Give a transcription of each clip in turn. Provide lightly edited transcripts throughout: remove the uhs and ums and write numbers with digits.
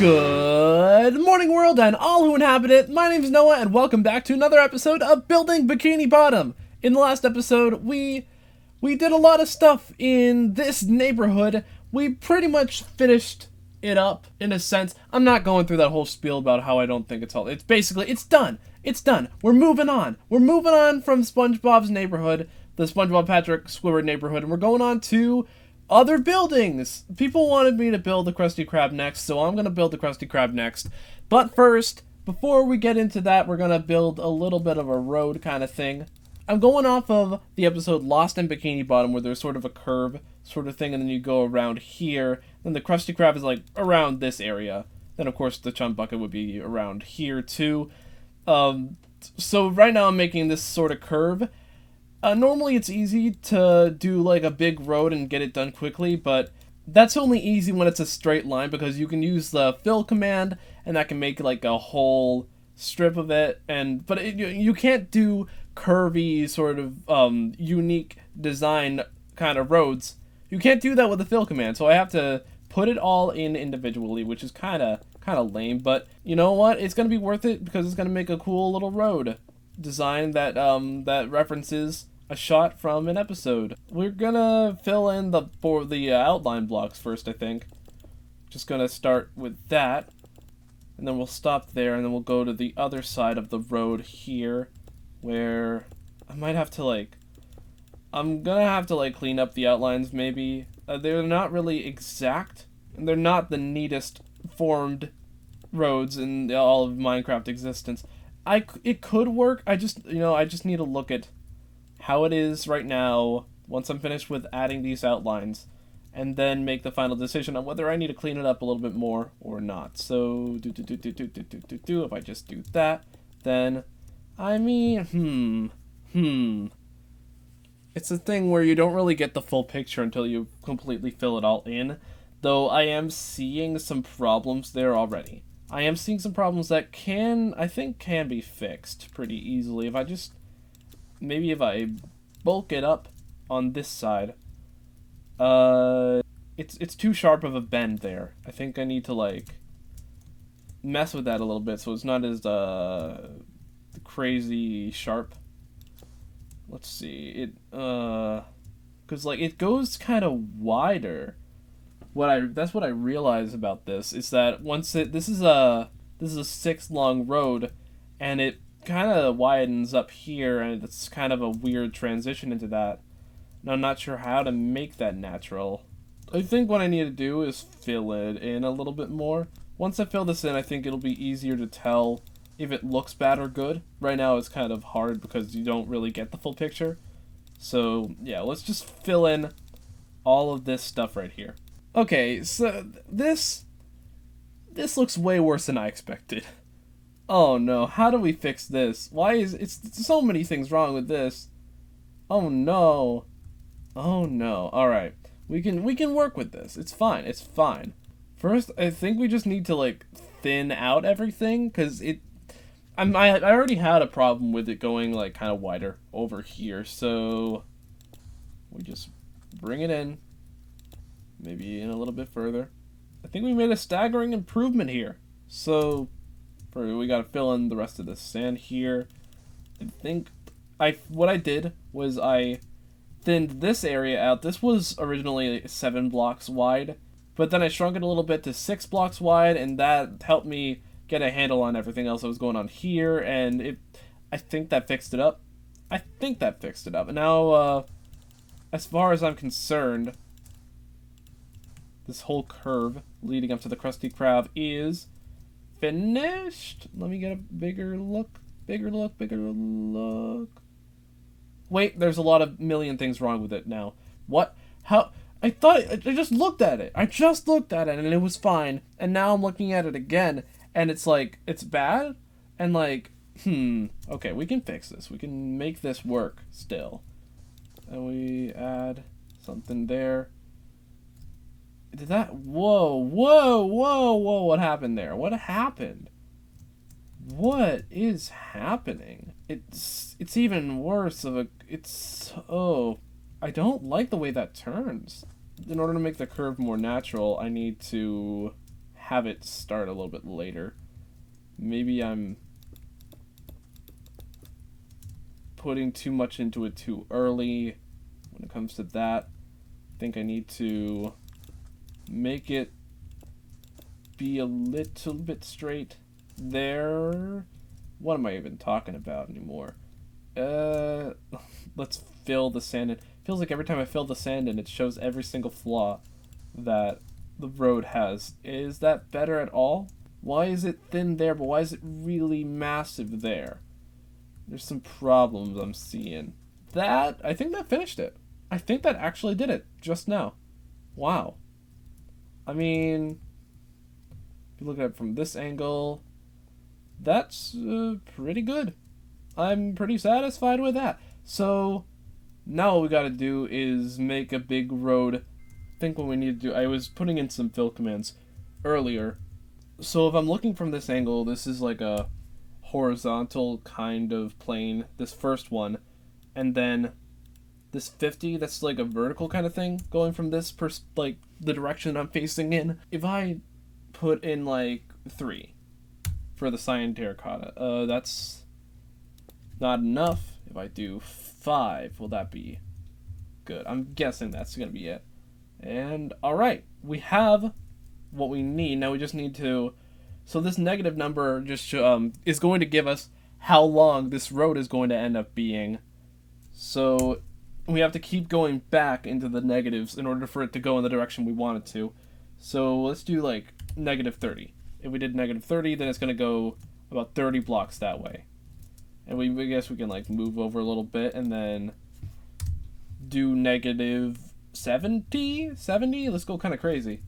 Good morning, world, and all who inhabit it. My name is Noah, and welcome back to another episode of Building Bikini Bottom. In the last episode, we did a lot of stuff in this neighborhood. We pretty much finished it up, in a sense. I'm not going through that whole spiel about how I don't think it's all. It's basically, it's done. It's done. We're moving on. We're moving on from SpongeBob's neighborhood, the SpongeBob Patrick Squidward neighborhood, and we're going on to other buildings. People wanted me to build the Krusty Krab next, so I'm going to build the Krusty Krab next. But first, before we get into that, we're going to build a little bit of a road kind of thing. I'm going off of the episode Lost in Bikini Bottom, where there's sort of a curve sort of thing, and then you go around here. Then the Krusty Krab is like around this area. Then, of course, the Chum Bucket would be around here, too. So right now I'm making this sort of curve. Normally it's easy to do like a big road and get it done quickly, but that's only easy when it's a straight line, because you can use the fill command and that can make like a whole strip of it. But you can't do curvy sort of unique design kind of roads. You can't do that with the fill command, so I have to put it all in individually, which is kind of lame. But you know what? It's gonna be worth it because it's gonna make a cool little road design that that references a shot from an episode. We're gonna fill in the outline blocks first, I think. Just gonna start with that, and then we'll stop there, and then we'll go to the other side of the road here, where I might have to I'm gonna have to clean up the outlines maybe. They're not really exact, and they're not the neatest formed roads in all of Minecraft existence. It could work. I just need to look at how it is right now once I'm finished with adding these outlines, and then make the final decision on whether I need to clean it up a little bit more or not. So if I just do that, then I mean it's a thing where you don't really get the full picture until you completely fill it all in, though I am seeing some problems there already. I am seeing some problems that I think can be fixed pretty easily if I just maybe if I bulk it up on this side. It's too sharp of a bend there. I think I need to mess with that a little bit so it's not as crazy sharp. Let's see. Cuz it goes kind of wider. That's what I realize about this is that this is a 6 long road, and it kind of widens up here, and it's kind of a weird transition into that. And I'm not sure how to make that natural. I think what I need to do is fill it in a little bit more. Once I fill this in, I think it'll be easier to tell if it looks bad or good. Right now it's kind of hard because you don't really get the full picture. So yeah, let's just fill in all of this stuff right here. Okay, so this looks way worse than I expected. Oh no, how do we fix this? It's so many things wrong with this. Oh no. Oh no. Alright. We can work with this. It's fine. It's fine. First, I think we just need to thin out everything, cuz I already had a problem with it going kind of wider over here. So we just bring it in. Maybe in a little bit further. I think we made a staggering improvement here. So we gotta fill in the rest of the sand here. I think what I did was I thinned this area out. This was originally 7 blocks wide, but then I shrunk it a little bit to 6 blocks wide, and that helped me get a handle on everything else that was going on here, and I think that fixed it up. And now, as far as I'm concerned, this whole curve leading up to the Krusty Krab is finished. Let me get a bigger look. Wait, there's a million things wrong with it now. What? How? I just looked at it. And it was fine. And now I'm looking at it again, and it's it's bad. And okay, we can fix this. We can make this work still. And we add something there. Did that? Whoa, what happened there? What happened? What is happening? It's even worse of a... Oh, I don't like the way that turns. In order to make the curve more natural, I need to have it start a little bit later. Maybe I'm putting too much into it too early when it comes to that. I think I need to make it be a little bit straight there. What am I even talking about anymore? Let's fill the sand in. Feels like every time I fill the sand in, it shows every single flaw that the road has. Is that better at all? Why is it thin there, but why is it really massive there? There's some problems I'm seeing. I think that finished it. I think that actually did it just now. Wow. I mean, if you look at it from this angle, that's pretty good. I'm pretty satisfied with that. So now what we gotta do is make a big road. I think what we need to do, I was putting in some fill commands earlier. So if I'm looking from this angle, this is like a horizontal kind of plane, this first one, and then this 50, that's like a vertical kind of thing going from this like the direction I'm facing in. If I put in like 3 for the cyan terracotta, that's not enough. If I do 5, will that be good? I'm guessing that's gonna be it. And alright, we have what we need. Now we just need to, so this negative number just is going to give us how long this road is going to end up being. So we have to keep going back into the negatives in order for it to go in the direction we want it to. So let's do like negative 30. If we did negative 30, then it's going to go about 30 blocks that way. And I guess we can like move over a little bit and then do negative 70? Let's go kind of crazy.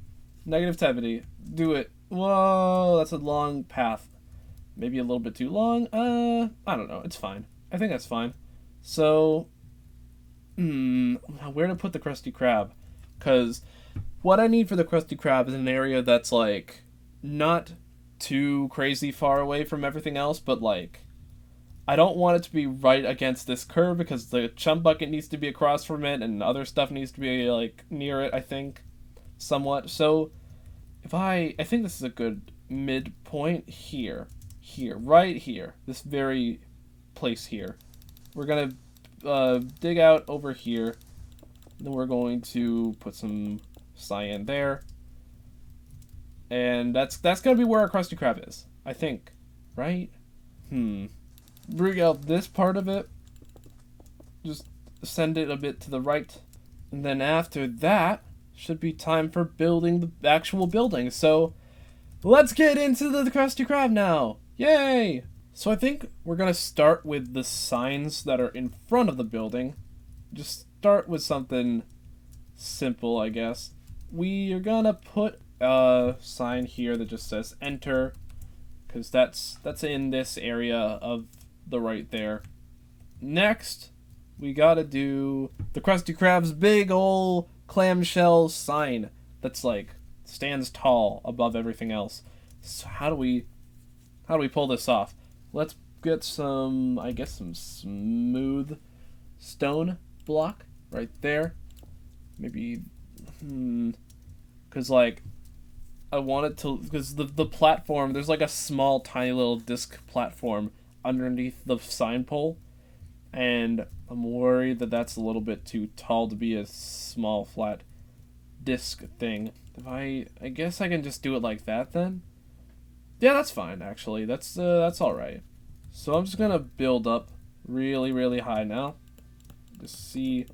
Negative 70. Do it. Whoa, that's a long path. Maybe a little bit too long. I don't know. It's fine. I think that's fine. So, where to put the Krusty Krab? Because what I need for the Krusty Krab is an area that's like not too crazy far away from everything else, but like I don't want it to be right against this curve because the chum bucket needs to be across from it and other stuff needs to be like near it, I think, somewhat. So if I think this is a good midpoint here, right here, this very place here. We're gonna dig out over here, then we're going to put some cyan there, and that's gonna be where our Krusty Krab is, I think, right? Bring out this part of it, just send it a bit to the right, and then after that should be time for building the actual building. So let's get into the Krusty Krab now. Yay! So I think we're gonna start with the signs that are in front of the building. Just start with something simple, I guess. We are gonna put a sign here that just says enter, because that's in this area of the right there. Next, we gotta do the Krusty Krab's big ol' clamshell sign that's like stands tall above everything else. So how do we pull this off? Let's get some, I guess, some smooth stone block right there. Maybe, because like I want it to, because the platform, there's like a small tiny little disc platform underneath the sign pole, and I'm worried that that's a little bit too tall to be a small flat disc thing. If I guess I can just do it like that then. Yeah, that's fine actually. That's all right. So I'm just gonna build up really, really high now. Just see,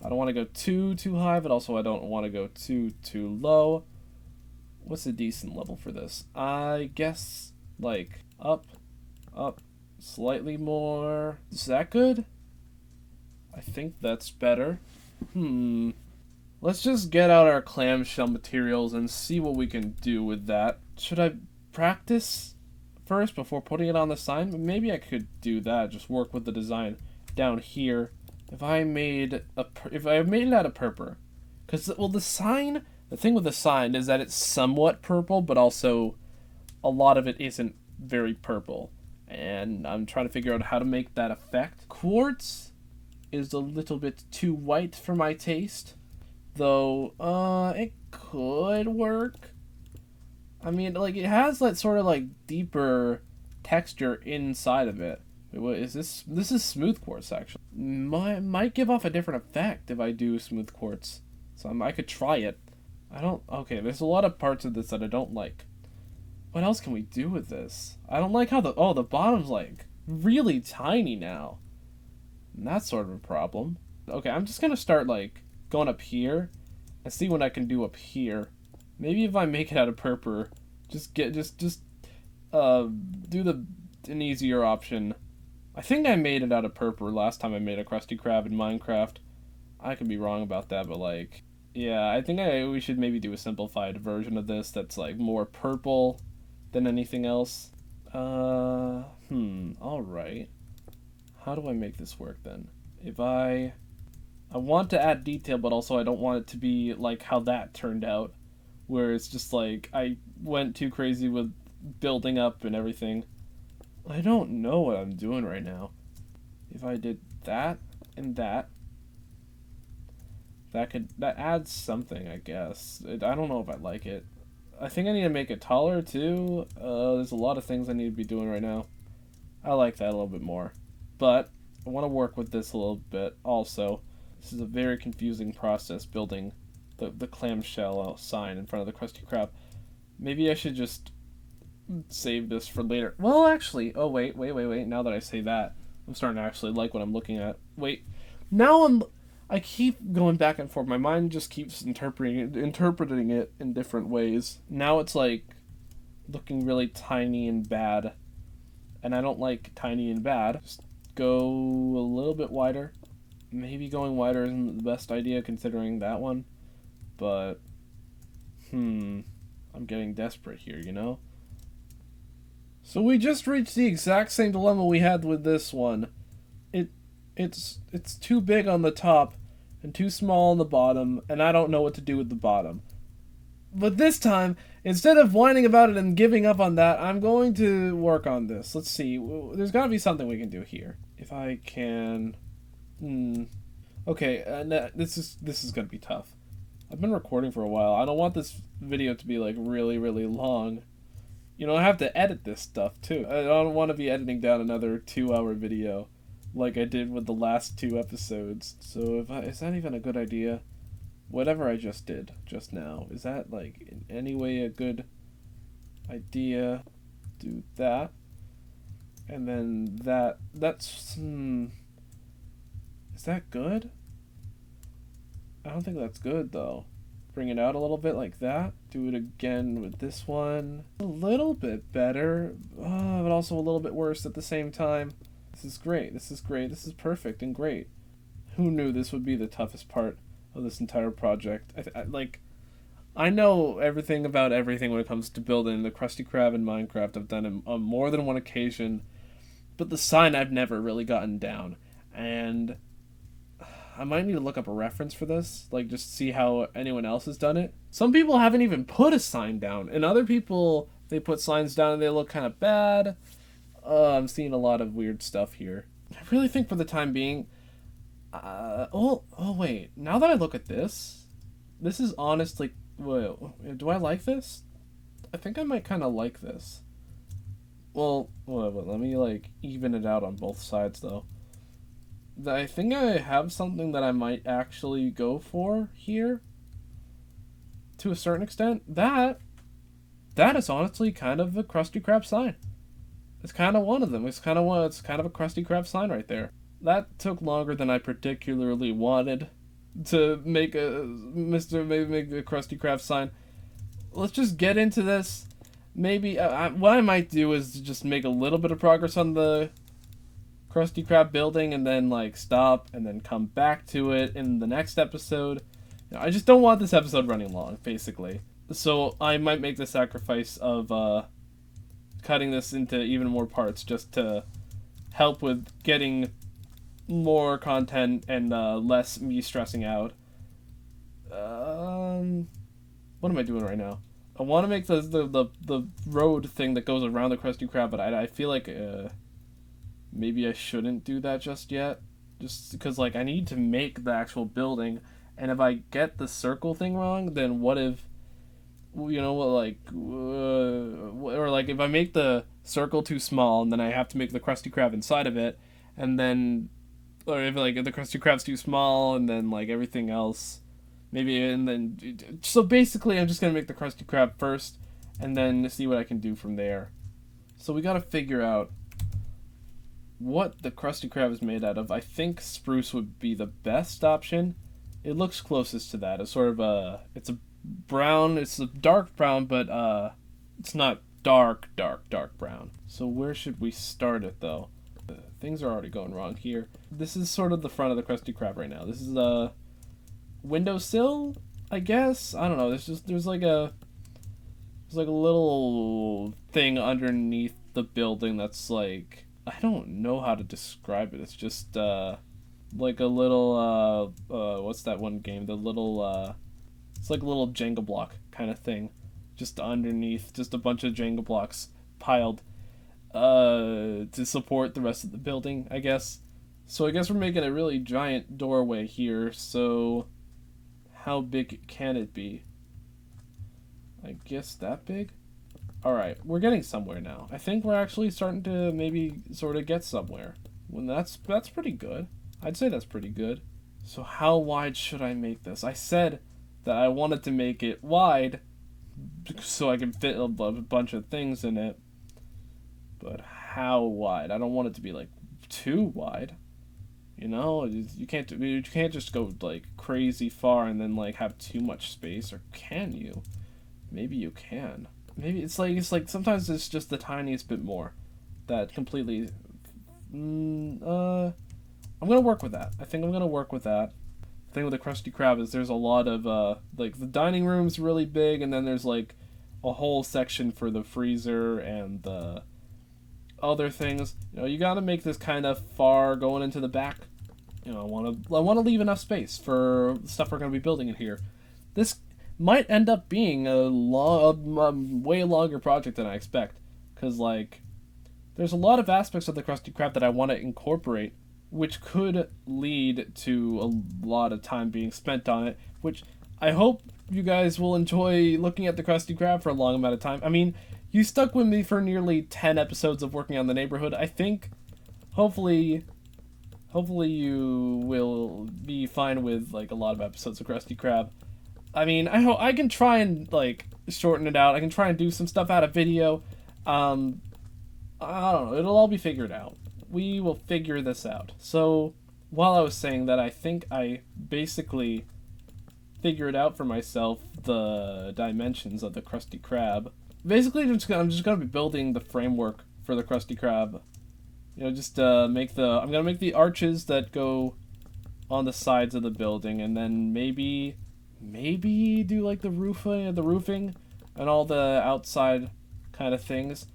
I don't want to go too high, but also I don't want to go too low. What's a decent level for this? I guess like up, slightly more. Is that good? I think that's better. Let's just get out our clamshell materials and see what we can do with that. Should I practice first before putting it on the sign? Maybe I could do that. Just work with the design down here. If I made it out of purple, because the sign. The thing with the sign is that it's somewhat purple, but also a lot of it isn't very purple. And I'm trying to figure out how to make that effect. Quartz is a little bit too white for my taste, though it could work. I mean, like, it has that sort of, like, deeper texture inside of it. Wait, what is this? This is smooth quartz, actually. Might give off a different effect if I do smooth quartz. So I could try it. I don't... Okay, there's a lot of parts of this that I don't like. What else can we do with this? I don't like how the... Oh, the bottom's, like, really tiny now. And that's sort of a problem. Okay, I'm just gonna start, like, going up here and see what I can do up here. Maybe if I make it out of purple, do an easier option. I think I made it out of purple last time I made a Krusty Krab in Minecraft. I could be wrong about that, but like, yeah, I think we should maybe do a simplified version of this that's like more purple than anything else. Alright. How do I make this work then? If I want to add detail, but also I don't want it to be like how that turned out, where it's just like I went too crazy with building up and everything. I don't know what I'm doing right now. If I did that and that adds something, I guess. I don't know if I like it. I think I need to make it taller too. There's a lot of things I need to be doing right now. I like that a little bit more, but I want to work with this a little bit also. This is a very confusing process building the clamshell sign in front of the Krusty Krab. Maybe I should just save this for later. Well, actually, oh wait. Now that I say that, I'm starting to actually like what I'm looking at. Wait, now I keep going back and forth. My mind just keeps interpreting it in different ways. Now it's like looking really tiny and bad, and I don't like tiny and bad. Just go a little bit wider. Maybe going wider isn't the best idea considering that one, but I'm getting desperate here, you know? So we just reached the exact same dilemma we had with this one. It's too big on the top and too small on the bottom, and I don't know what to do with the bottom. But this time, instead of whining about it and giving up on that, I'm going to work on this. Let's see. There's got to be something we can do here. If I can... Okay, this is going to be tough. I've been recording for a while. I don't want this video to be, like, really, really long. You know, I have to edit this stuff, too. I don't want to be editing down another 2-hour video like I did with the last 2 episodes. So is that even a good idea? Whatever I just did just now, is that, like, in any way a good idea? Do that. And then that's... Is that good? I don't think that's good, though. Bring it out a little bit like that. Do it again with this one. A little bit better, but also a little bit worse at the same time. This is great. This is great. This is perfect and great. Who knew this would be the toughest part of this entire project? I know everything about everything when it comes to building the Krusty Krab in Minecraft. I've done it on more than one occasion, but the sign I've never really gotten down. And I might need to look up a reference for this, like just see how anyone else has done it. Some people haven't even put a sign down, and other people, they put signs down and they look kind of bad. I'm seeing a lot of weird stuff here. I really think for the time being, wait, now that I look at this is honestly, do I like this? I think I might kind of like this. Well, let me like even it out on both sides though. I think I have something that I might actually go for here. To a certain extent. That is honestly kind of a Krusty Krab sign. It's kind of one of them. It's kind of a Krusty Krab sign right there. That took longer than I particularly wanted to make a Krusty Krab sign. Let's just get into this. Maybe what I might do is just make a little bit of progress on the Krusty Krab building and then like stop and then come back to it in the next episode. You know, I just don't want this episode running long, basically. So I might make the sacrifice of cutting this into even more parts just to help with getting more content and less me stressing out. What am I doing right now? I want to make the road thing that goes around the Krusty Krab, but I feel like maybe I shouldn't do that just yet. Just because like I need to make the actual building, and if I get the circle thing wrong, then what if like, or like if I make the circle too small and then I have to make the Krusty Krab inside of it, and then, or if like if the Krusty Krab's too small and then like everything else, maybe, and then, so basically I'm just gonna make the Krusty Krab first, and then see what I can do from there. So we gotta figure out what the Krusty Krab is made out of. I think spruce would be the best option. It looks closest to that. It's sort of it's a brown, it's a dark brown, but it's not dark brown. So where should we start it though? Things are already going wrong here. This is sort of the front of the Krusty Krab right now. This is a windowsill, I guess. I don't know. There's like a little thing underneath the building that's like, I don't know how to describe it. It's just like a little what's that one game? The little it's like a little Jenga block kind of thing, just underneath, just a bunch of Jenga blocks piled to support the rest of the building, I guess. So I guess we're making a really giant doorway here. So how big can it be? I guess that big? Alright, we're getting somewhere now. I think we're actually starting to maybe sort of get somewhere. Well, that's pretty good. I'd say that's pretty good. So how wide should I make this? I said that I wanted to make it wide so I can fit a bunch of things in it. But how wide? I don't want it to be like too wide. You know, you can't just go like crazy far and then like have too much space, or can you? Maybe you can. Maybe it's like sometimes it's just the tiniest bit more that completely. I'm gonna work with that. I think I'm gonna work with that. The thing with the Krusty Krab is there's a lot of like the dining room's really big, and then there's like a whole section for the freezer and the other things. You know, you gotta make this kind of far going into the back. You know, I want to leave enough space for the stuff we're gonna be building in here. This might end up being a way longer project than I expect, because like there's a lot of aspects of the Krusty Krab that I want to incorporate, which could lead to a lot of time being spent on it, which I hope you guys will enjoy looking at the Krusty Krab for a long amount of time. I mean, you stuck with me for nearly 10 episodes of working on the neighborhood. I think hopefully you will be fine with like a lot of episodes of Krusty Krab. I mean, I can try and like shorten it out. I can try and do some stuff out of video. I don't know. It'll all be figured out. We will figure this out. So while I was saying that, I think I basically figured out for myself the dimensions of the Krusty Krab. Basically, I'm just gonna be building the framework for the Krusty Krab. You know, just I'm gonna make the arches that go on the sides of the building, and then maybe do like the roofing and all the outside kind of things.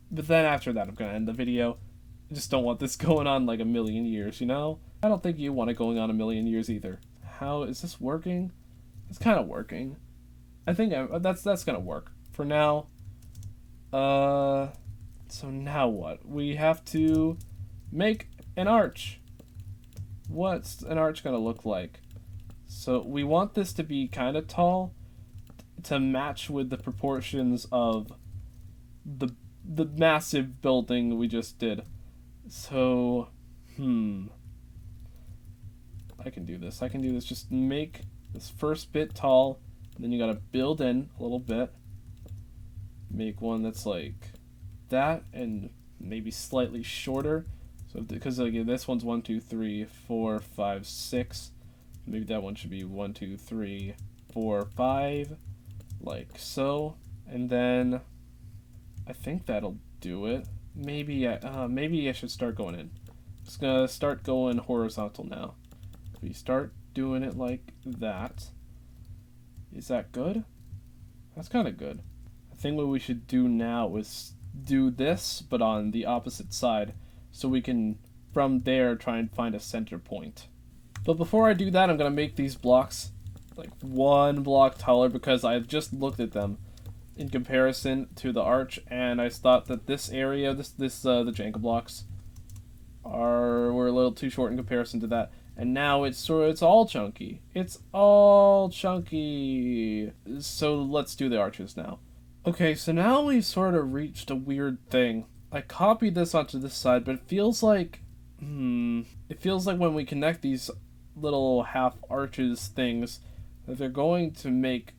But then after that, I'm gonna end the video. I just don't want this going on like a million years, you know? I don't think you want it going on a million years either. How is this working? It's kind of working. I think that's gonna work for now. So now what? We have to make an arch. What's an arch gonna look like? So we want this to be kind of tall to match with the proportions of the massive building we just did. So, I can do this. Just make this first bit tall, then you gotta build in a little bit. Make one that's like that, and maybe slightly shorter. So, because again, this one's 1, 2, 3, 4, 5, 6. Maybe that one should be 1, 2, 3, 4, 5, like so. And then I think that'll do it. Maybe I should start going in. Just gonna start going horizontal now. We start doing it like that. Is that good? That's kind of good. I think what we should do now is do this, but on the opposite side, so we can from there try and find a center point. But before I do that, I'm gonna make these blocks like 1 block taller, because I've just looked at them in comparison to the arch, and I thought that this area, the Jenga blocks, were a little too short in comparison to that. and now it's all chunky. It's all chunky. So let's do the arches now. Okay, so now we've sort of reached a weird thing. I copied this onto this side, but it feels like when we connect these little half arches things that they're going to make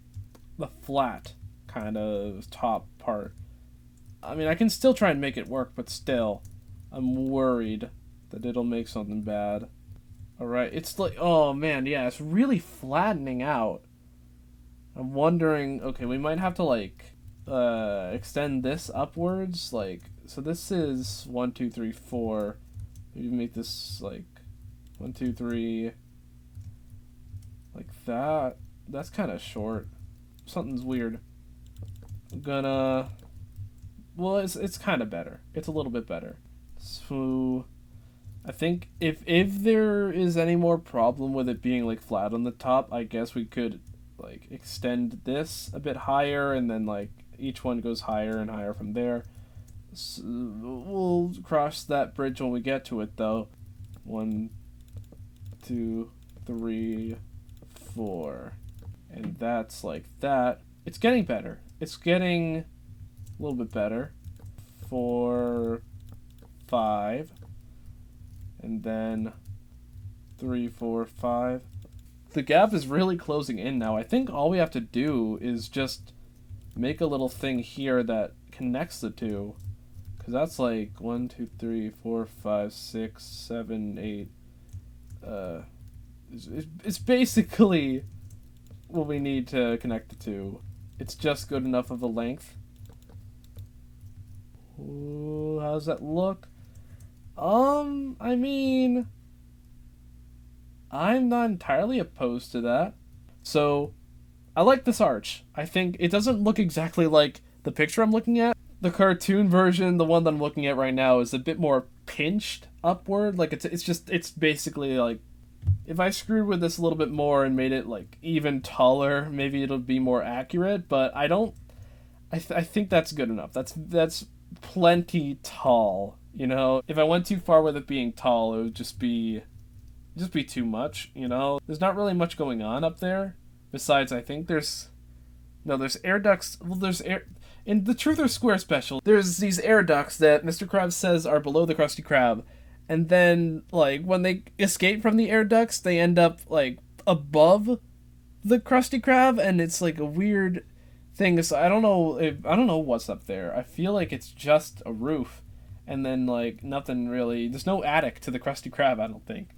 the flat kind of top part. I mean, I can still try and make it work, but still, I'm worried that it'll make something bad. Alright, it's like, oh man, yeah, it's really flattening out. I'm wondering, okay, we might have to, like, extend this upwards, like, so this is 1, 2, 3, 4. Maybe make this, like, 1, 2, 3, like that. That's kind of short. Something's weird. I'm gonna, well, it's kind of better. It's a little bit better. So I think if there is any more problem with it being like flat on the top, I guess we could like extend this a bit higher, and then like each one goes higher and higher from there. So we'll cross that bridge when we get to it, though. 1, 2, 3, 4, and that's like that. It's getting better. It's getting a little bit better. 4, 5, and then 3, 4, 5. The gap is really closing in now. I think all we have to do is just make a little thing here that connects the two, because that's like 1, 2, 3, 4, 5, 6, 7, 8. It's basically what we need to connect the two. It's just good enough of a length. Ooh, how's that look? I mean, I'm not entirely opposed to that. So, I like this arch. I think it doesn't look exactly like the picture I'm looking at. The cartoon version, the one that I'm looking at right now, is a bit more pinched upward. Like, it's basically like, if I screwed with this a little bit more and made it like even taller, maybe it'll be more accurate, but I don't, I think that's good enough. That's plenty tall, you know? If I went too far with it being tall, it would just be too much, you know? There's not really much going on up there. Besides, I think there's air ducts. Well, there's air in the Truth or Square special. There's these air ducts that Mr. Krabs says are below the Krusty Krab, and then like when they escape from the air ducts, they end up like above the Krusty Krab, and it's like a weird thing. So I don't know what's up there. I feel like it's just a roof, and then like nothing really. There's no attic to the Krusty Krab, I don't think.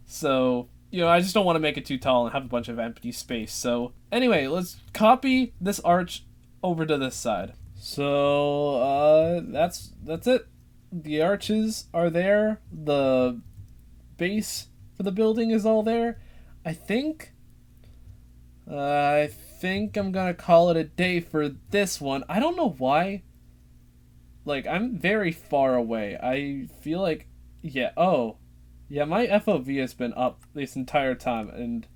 So, you know, I just don't want to make it too tall and have a bunch of empty space. So, anyway, let's copy this arch over to this side. So, that's it. The arches are there. The base for the building is all there. I think I'm gonna call it a day for this one. I don't know why. Like, I'm very far away. I feel like, yeah, my FOV has been up this entire time, and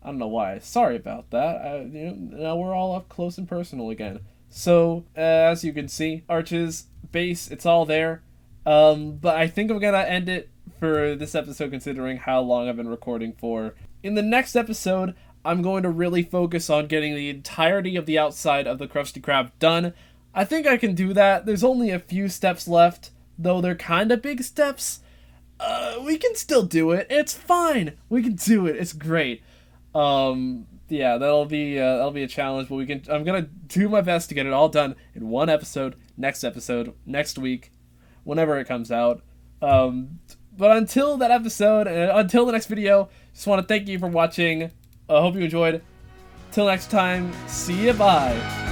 I don't know why. Sorry about that. Now we're all up close and personal again. So, as you can see, arches, base, it's all there. But I think I'm gonna end it for this episode, considering how long I've been recording for. In the next episode, I'm going to really focus on getting the entirety of the outside of the Krusty Krab done. I think I can do that. There's only a few steps left, though they're kind of big steps. We can still do it. It's fine. We can do it. It's great. Yeah, that'll be a challenge, but I'm gonna do my best to get it all done in one episode, next week, whenever it comes out. But until that episode, and until the next video, just want to thank you for watching. I hope you enjoyed. Till next time, see ya, bye.